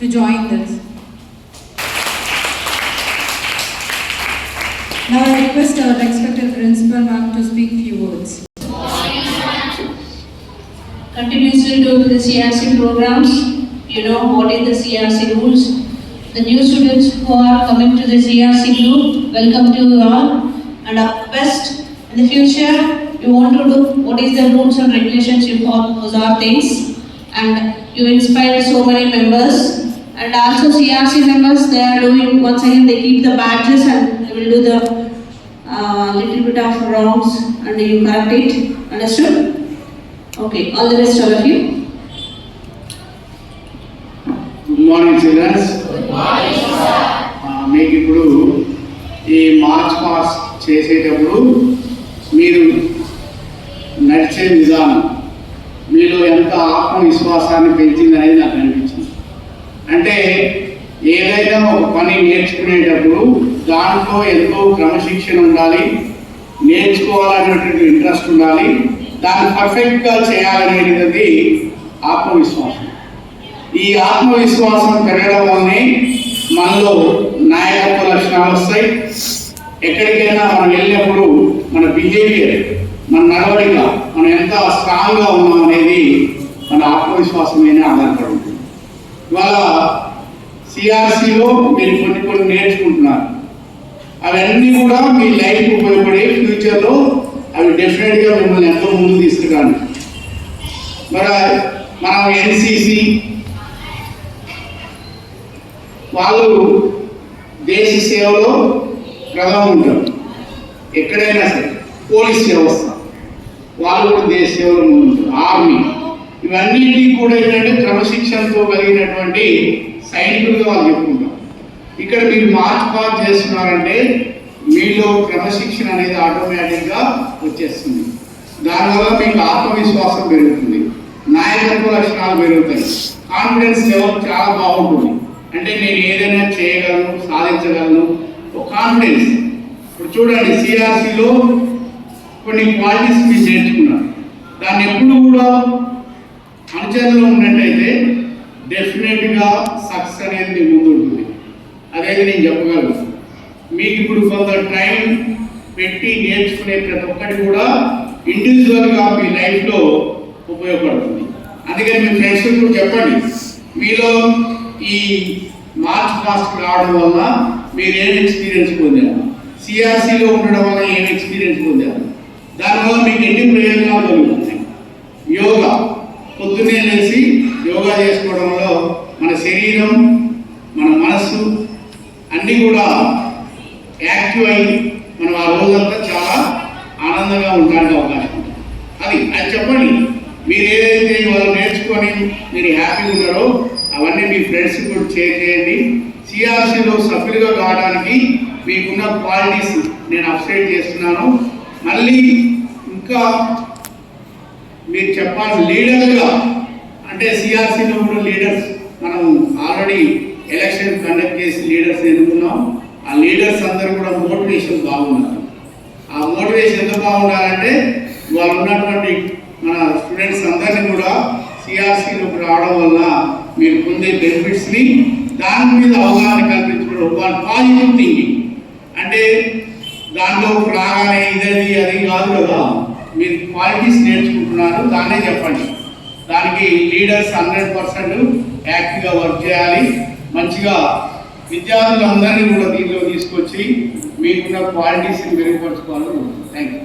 to join this. Now I request our respected principal ma'am to speak few words. Continuously do the CRC programs. You know what is the CRC rules. The new students who are coming to the CRC group, welcome to you all, and our best in the future. You want to do what is the rules and regulations, you follow those are things, and you inspire so many members. And also CRC members, they are doing, once again they keep the badges and they will do the little bit of wrongs and you correct it. Understood? Okay, all the best all of you. Good morning children. Good morning sir. మీకు ఇప్పుడు ఈ March pass చేసేటప్పుడు మీరు నడిచే విధానం మీలో ఎంత ఆత్మవిశ్వాసాన్ని పెంచింది అనేది నాకు అనిపించింది. అంటే ఏదైనా ఒక పని నేర్చుకునేటప్పుడు దాంట్లో ఎంతో క్రమశిక్షణ ఉండాలి, నేర్చుకోవాలనేటువంటి ఇంట్రెస్ట్ ఉండాలి, దాన్ని పర్ఫెక్ట్గా చేయాలనేది ఆత్మవిశ్వాసం. ఈ ఆత్మవిశ్వాసం పెరగడం వల్లనే మనలో నాయకత్వ లక్షణాలు వస్తాయి. ఎక్కడికైనా మనం వెళ్ళినప్పుడు మన బిహేవియర్, మన నడవడిక, మనం ఎంత స్ట్రాంగ్గా ఉన్నాం అనేది మన ఆత్మవిశ్వాసం మీద ఆధారపడి ఉంటుంది. ఇవాళ సిఆర్సిలో మీరు కొన్ని నేర్చుకుంటున్నారు. అవన్నీ కూడా మీ లైఫ్ ఉపయోగపడే ఫ్యూచర్లో అవి డెఫినెట్గా మిమ్మల్ని ఎంతో ముందు తీసుకురాను. మరి మనం ఎన్సిసి వాళ్ళు దేశ సేవలో ప్రధానం ఉంటారు. ఎక్కడైనా సరే పోలీస్ వ్యవస్థ వాళ్ళు కూడా దేశ సేవలో ముందుంటారు. ఆర్మీ, ఇవన్నింటినీ కూడా ఏంటంటే క్రమశిక్షణతో కలిగినటువంటి సైనికులుగా వాళ్ళు చెప్పుకుంటారు. ఇక్కడ మీరు మార్చ్ పాస్ చేస్తున్నారంటే మీలో క్రమశిక్షణ అనేది ఆటోమేటిక్గా వచ్చేస్తుంది. దానివల్ల మీకు ఆత్మవిశ్వాసం పెరుగుతుంది, నాయకత్వ లక్షణాలు పెరుగుతాయి, కాన్ఫిడెన్స్ లెవెల్ చాలా బాగుంటుంది. అంటే నేను ఏదైనా చేయగలను, సాధించగలను, ఒక కాన్ఫిడెన్స్. ఇప్పుడు చూడండి, సిఆర్సిలో కొన్ని క్వాలిటీస్ మీరు నేర్చుకున్నారు. దాన్ని ఎప్పుడు కూడా అనుచరులో ఉన్నట్టయితే డెఫినెట్గా సక్సెస్ అనేది మీ ముందు ఉంటుంది. అదైతే నేను చెప్పగలను. మీకు ఇప్పుడు కొంత టైం పెట్టి నేర్చుకునే ప్రతి ఒక్కటి కూడా ఇండివిజువల్గా మీ లైఫ్లో ఉపయోగపడుతుంది. అందుకని మీ ఫ్రెండ్స్ కూడా చెప్పండి, మీలో ఈ మార్చ్ పాస్కి రావడం వల్ల మీరు ఏం ఎక్స్పీరియన్స్ పొందారు, సిఆర్సిలో ఉండడం వల్ల ఏం ఎక్స్పీరియన్స్ పొందారు, దానివల్ల మీకు ఎన్ని ప్రయోజనాలు కలుగుతున్నాయి. యోగా, పొద్దున్నే లేచి యోగా చేసుకోవడంలో మన శరీరం, మన మనస్సు అన్నీ కూడా యాక్టివ్ అయ్యి మనం ఆ రోజంతా చాలా ఆనందంగా ఉండడానికి అవకాశం ఉంటుంది. అది చెప్పండి. మీరు ఏదైతే వాళ్ళు నేర్చుకొని మీరు హ్యాపీగా ఉన్నారో అవన్నీ మీ ఫ్రెండ్స్ కూడా షేర్ చేయండి. సిఆర్సిలో సభ్యులుగా కావడానికి మీకున్న క్వాలిటీస్ నేను అప్సైడ్ చేస్తున్నాను. మళ్ళీ ఇంకా మీరు చెప్పాలి లీడర్గా, అంటే సిఆర్సిలో ఉన్న లీడర్స్ మనం ఆల్రెడీ ఎలక్షన్ కండక్ట్ చేసి లీడర్స్ ఎన్నుకున్నాం. ఆ లీడర్స్ అందరూ కూడా మోటివేషన్ బాగున్నారు. ఆ మోటివేషన్ ఎంత బాగుండాలంటే వాళ్ళు ఉన్నటువంటి మన స్టూడెంట్స్ అందరినీ కూడా సిఆర్సిలోకి రావడం వల్ల మీరు పొందే బెనిఫిట్స్ని దాని మీద అవగాహన కల్పించుకోవడం, వాళ్ళ పాజిటివ్ థింకింగ్. అంటే దాంట్లో రాగానే ఇదది అది కాదు కదా, మీరు క్వాలిటీస్ నేర్చుకుంటున్నారు, దాన్నే చెప్పండి. దానికి లీడర్స్ 100% యాక్టివ్గా వర్క్ చేయాలి. మంచిగా విద్యార్థులందరినీ కూడా దీంట్లో తీసుకొచ్చి మీకున్న క్వాలిటీస్ని మెరుగుపరచుకోవాలని. Thank you.